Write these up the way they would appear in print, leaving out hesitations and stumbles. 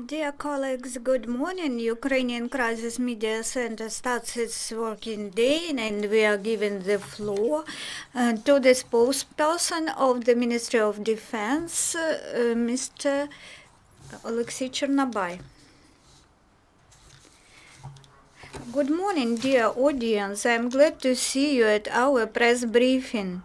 Dear colleagues, good morning. Ukrainian Crisis Media Center starts its working day, and we are giving the floor to the spokesperson of the Ministry of Defense, Mr. Oleksiy Chernobai. Good morning, dear audience. I'm glad to see you at our press briefing.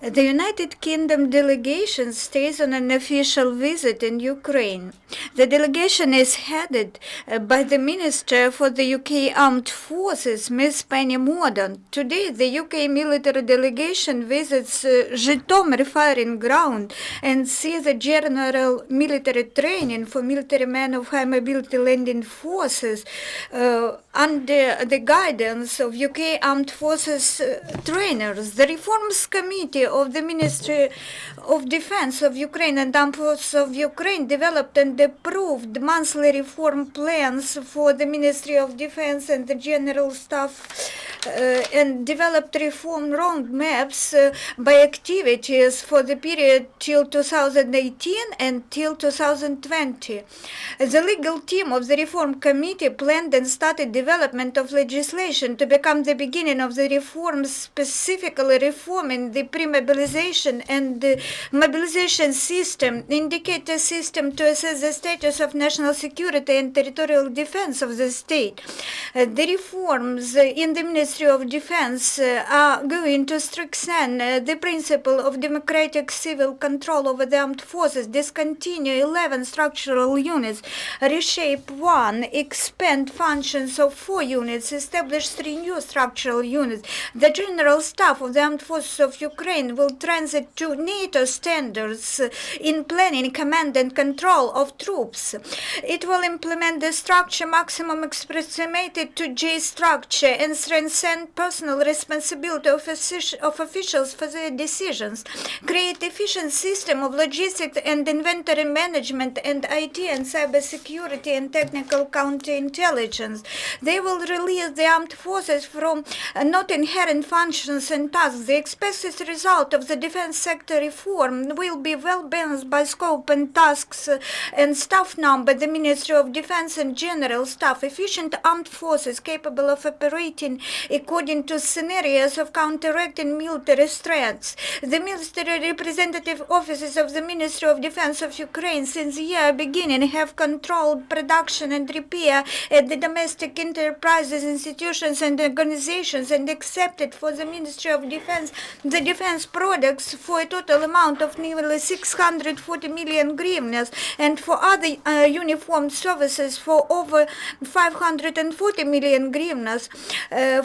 The United Kingdom delegation stays on an official visit in Ukraine. The delegation is headed by the Minister for the UK Armed Forces, Ms. Penny Mordaunt. Today, the UK military delegation visits Zhytomyr firing ground and sees the general military training for military men of high mobility landing forces under the guidance of UK Armed Forces trainers. The Reforms Committee of the Ministry of Defense of Ukraine and Armed Forces of Ukraine developed and approved monthly reform plans for the Ministry of Defense and the General Staff and developed reform roadmaps by activities for the period till 2018 and till 2020. The legal team of the Reform Committee planned and started development of legislation to become the beginning of the reforms, specifically reforming the pre-mobilization and the mobilization system, indicator system to assess the status of national security and territorial defense of the state. The reforms in the Ministry of Defense are going to strengthen the principle of democratic civil control over the armed forces, discontinue 11 structural units, reshape 1, expand functions of 4 units, establish 3 new structural units. The General Staff of the Armed Forces of Ukraine will transit to NATO standards in planning, command and control of troops. It will implement the structure maximum approximated to J structure and strengthen personal responsibility of officials for their decisions, create efficient system of logistics and inventory management and IT and cybersecurity and technical counterintelligence. They will release the armed forces from not inherent functions and tasks. The expected result of the defense sector reform will be well balanced by scope and tasks and staff number. The Ministry of Defense and General Staff, efficient armed forces capable of operating according to scenarios of counteracting military threats. The military representative offices of the Ministry of Defense of Ukraine since the year beginning have controlled production and repair at the domestic enterprises, institutions and organizations and accepted for the Ministry of Defense the defense products for a total amount of nearly 640 million hryvnias and for other uniformed services for over 540 million hryvnias.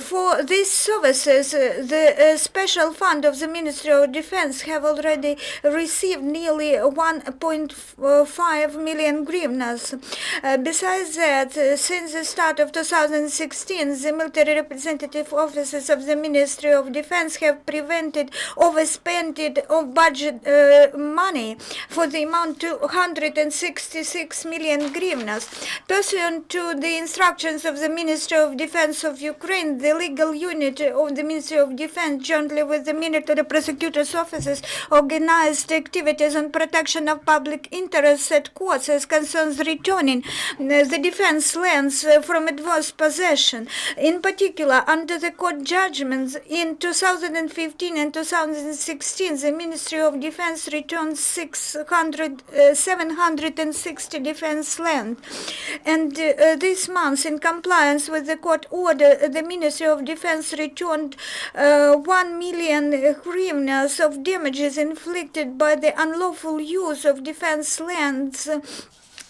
For these services, the special fund of the Ministry of Defense have already received nearly 1.5 million hryvnias. Besides that, since the start of 2016, the military representative offices of the Ministry of Defense have prevented overspending of budget money for the amount to 166 million hryvnias. Pursuant to the instructions of the Ministry of Defense of Ukraine, the legal unit of the Ministry of Defense, jointly with the military prosecutors' offices, organized activities on protection of public interests at courts as concerns returning the defense lands from adverse possession. In particular, under the court judgments in 2015 and 2016, the Ministry of Defense returned 760 defense land. And this month, in compliance with the court order, the Ministry of Defense returned 1 million hryvnias of damages inflicted by the unlawful use of defense lands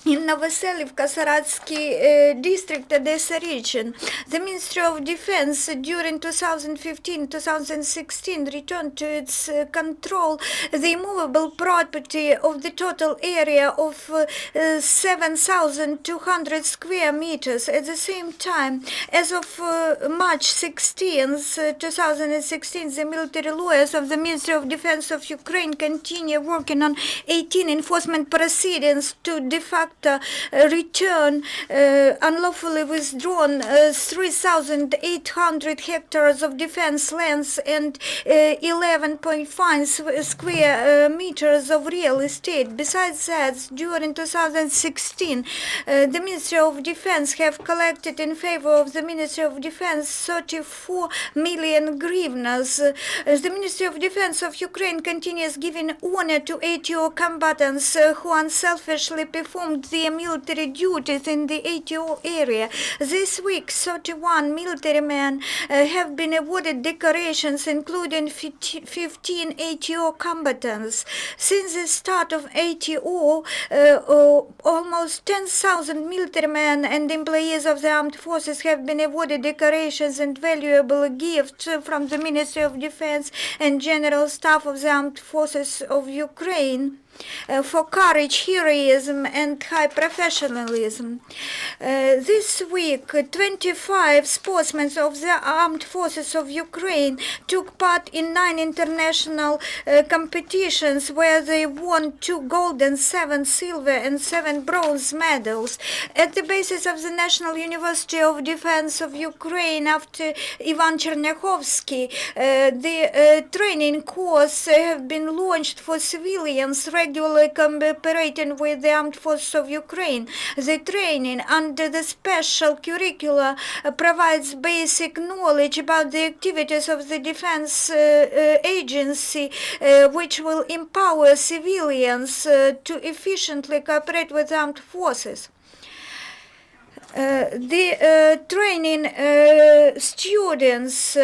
in Novoselivka, Saratsky district, Odessa region. The Ministry of Defense during 2015-2016 returned to its control the immovable property of the total area of 7,200 square meters. At the same time, as of March 16, 2016, the military lawyers of the Ministry of Defense of Ukraine continue working on 18 enforcement proceedings to de facto acta return unlawfully withdrawn 3,800 hectares of defense lands and 11.5 square meters of real estate. Besides that, during 2016, the Ministry of Defense have collected in favor of the Ministry of Defense 34 million hryvnias. The Ministry of Defense of Ukraine continues giving honor to ATO combatants who unselfishly performed their military duties in the ATO area. This week, 31 military men have been awarded decorations, including 15 ATO combatants. Since the start of ATO, almost 10,000 military men and employees of the armed forces have been awarded decorations and valuable gifts from the Ministry of Defense and General Staff of the Armed Forces of Ukraine for courage, heroism, and high professionalism. This week, 25 sportsmen of the Armed Forces of Ukraine took part in 9 international competitions where they won 2 gold and 7 silver and 7 bronze medals. At the basis of the National University of Defense of Ukraine, after Ivan Chernobyl, the training course have been launched for civilians regularly cooperating with the Armed Forces of Ukraine. The training under the special curricula provides basic knowledge about the activities of the defense agency, which will empower civilians to efficiently cooperate with armed forces. The training students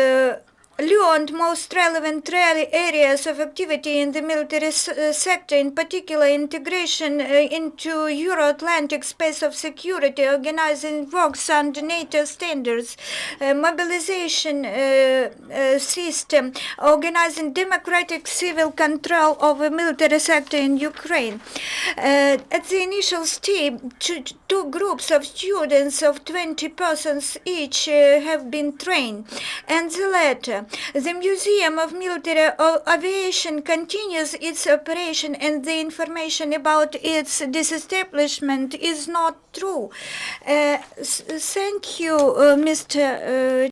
learned most relevant areas of activity in the military sector, in particular integration into Euro-Atlantic space of security, organizing works under NATO standards, mobilization system, organizing democratic civil control of the military sector in Ukraine. At the initial stage, two groups of students of 20 persons each have been trained, and the latter, the Museum of Military Aviation, continues its operation, and the information about its disestablishment is not true. Thank you, Mr.